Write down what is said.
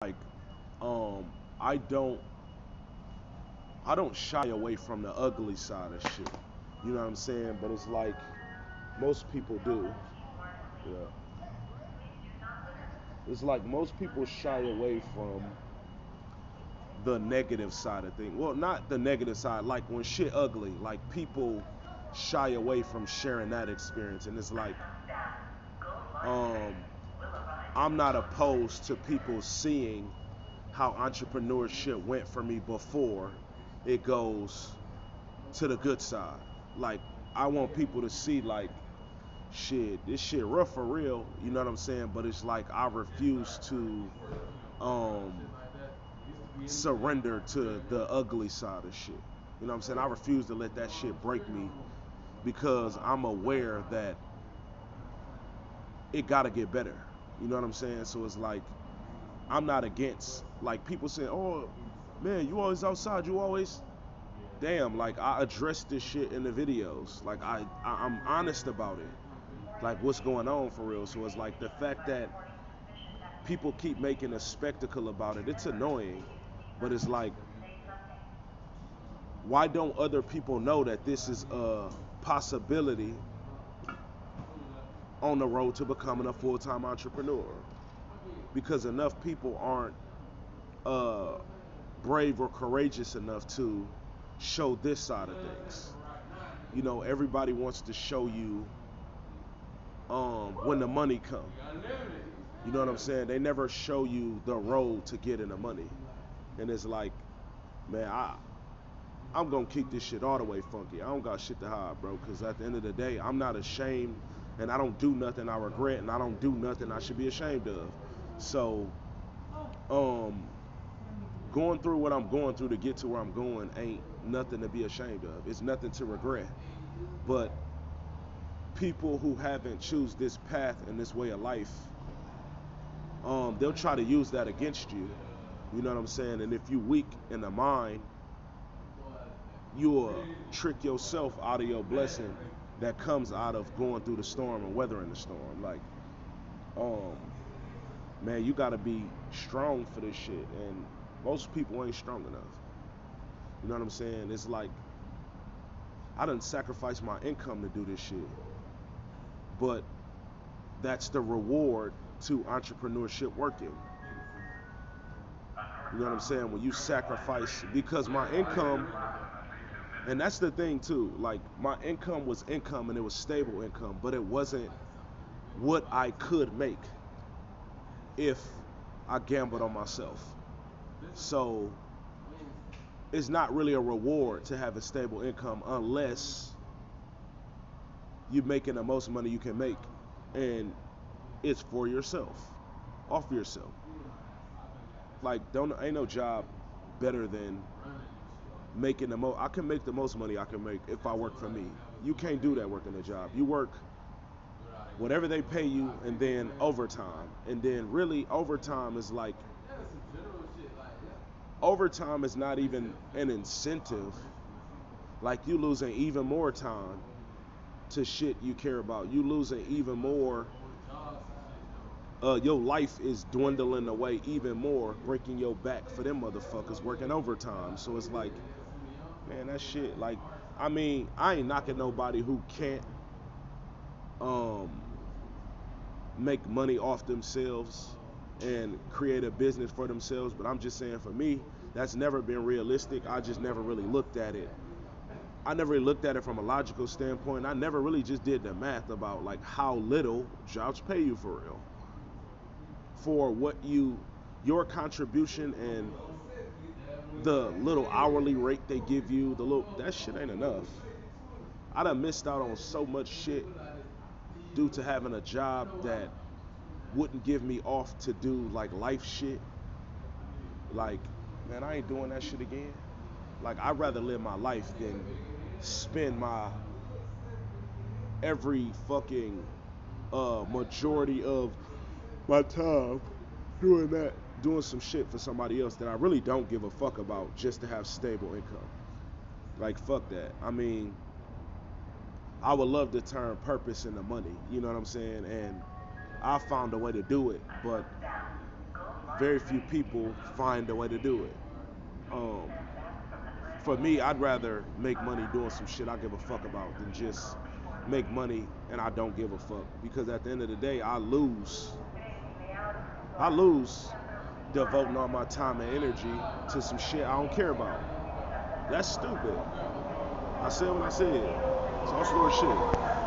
like um I don't I don't shy away from the ugly side of shit. You know what I'm saying? But it's like most people do. Yeah. It's like most people shy away from the negative side of things. Well, not the negative side, like when shit ugly, like people shy away from sharing that experience. And it's like um I'm not opposed to people seeing how entrepreneurship went for me before it goes to the good side. Like I want people to see like shit, this shit rough for real, you know what I'm saying? But it's like I refuse to um surrender to the ugly side of shit. You know what I'm saying? I refuse to let that shit break me because I'm aware that it gotta get better. You know what I'm saying? So it's like I'm not against like people saying, "Oh, man, you always outside. You always." Damn, like I address this shit in the videos. Like I'm honest about it. Like what's going on for real. So it's like the fact that people keep making a spectacle about it. It's annoying, but it's like, why don't other people know that this is a possibility on the road to becoming a full-time entrepreneur? Because enough people aren't uh, brave or courageous enough to show this side of things. You know, everybody wants to show you when the money come. You know what I'm saying? They never show you the road to getting the money. And it's like, man, I'm gonna keep this shit all the way funky. I don't got shit to hide, bro. Cause at the end of the day, I'm not ashamed, and I don't do nothing I regret, and I don't do nothing I should be ashamed of. So, um, going through what I'm going through to get to where I'm going ain't nothing to be ashamed of. It's nothing to regret. But people who haven't choose this path and this way of life, they'll try to use that against you. You know what I'm saying? And if you weak in the mind, you'll trick yourself out of your blessing that comes out of going through the storm and weathering the storm. Like, um, man, you gotta be strong for this shit, and most people ain't strong enough. You know what I'm saying? It's like I done sacrificed my income to do this shit, but that's the reward to entrepreneurship working. You know what I'm saying? When you sacrifice, because my income, and that's the thing too, like my income was income and it was stable income, but it wasn't what I could make if I gambled on myself. So it's not really a reward to have a stable income unless you're making the most money you can make and it's for yourself, off yourself. Like don't ain't no job better than making the most. I can make the most money I can make if I work for me. You can't do that working a job. You work whatever they pay you and then overtime. And then really overtime is like overtime is not even an incentive. Like you losing even more time to shit you care about. You losing even more. Your life is dwindling away even more, breaking your back for them motherfuckers working overtime. So it's like, man, that shit. Like, I mean, I ain't knocking nobody who can't um, make money off themselves and create a business for themselves. But I'm just saying, for me, that's never been realistic. I just never really looked at it. I never really looked at it from a logical standpoint. I never really just did the math about like how little jobs pay you for real, for what your contribution and the little hourly rate they give you. The little that shit ain't enough. I done missed out on so much shit due to having a job that wouldn't give me off to do like life shit. Like, man, I ain't doing that shit again. Like, I'd rather live my life than spend my every fucking majority of my time doing that, doing some shit for somebody else that I really don't give a fuck about just to have stable income. Like, fuck that. I mean, I would love to turn purpose into money, you know what I'm saying? And I found a way to do it, but very few people find a way to do it. Um, for me, I'd rather make money doing some shit I give a fuck about than just make money and I don't give a fuck. Because at the end of the day, I lose devoting all my time and energy to some shit I don't care about. That's stupid. I said what I said. It's all story shit.